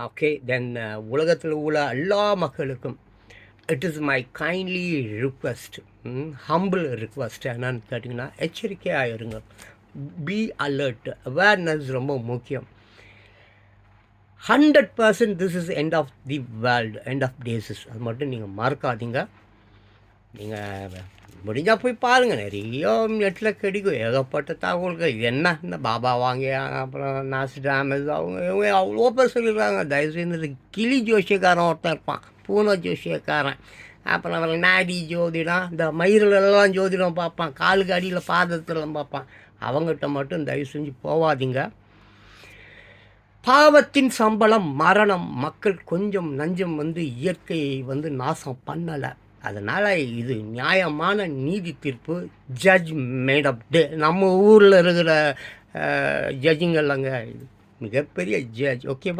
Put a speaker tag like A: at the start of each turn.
A: Okay then உலகத்தில் உள்ள எல்லா மக்களுக்கும் it is my kindly request, humble request என்னன்னு கேட்டிங்கன்னா, எச்சரிக்கையாக இருங்க. Be alert. அவேர்னஸ் ரொம்ப முக்கியம். 100% this is end of the world, end of days. அது மட்டும் நீங்கள் மறக்காதீங்க. நீங்கள் முடிஞ்சால் போய் பாருங்கள், நிறைய நெட்டில் கிடைக்கும் ஏகப்பட்ட தகவல்கள். என்ன இந்த பாபா வாங்கியாங்க, அப்புறம் நாஸ்டாமஸ், அவங்க இவங்க அவ்வளோ பேர் சொல்லியிருக்காங்க. தயவுசெய்து கிளி ஜோசியக்காரன் ஒருத்தன் இருப்பான், பூனை ஜோசியக்காரன். அப்புறம் அவன் நாடி ஜோதிடம், இந்த மயிரெல்லாம் ஜோதிடம் பார்ப்பான், காலுக்கு அடியில் பாதத்திலாம் பார்ப்பான். அவங்ககிட்ட மட்டும் தயவு செஞ்சு போவாதீங்க. பாவத்தின் சம்பளம் மரணம். மக்கள் கொஞ்சம் நஞ்சம் இயற்கையை நாசம் பண்ணலை. அதனால் இது நியாயமான நீதி தீர்ப்பு. ஜட்ஜ் மேட் அப் டே. நம்ம ஊரில் இருக்கிற ஜட்ஜுங்கள்லங்க மிகப்பெரிய ஜட்ஜ். ஓகே.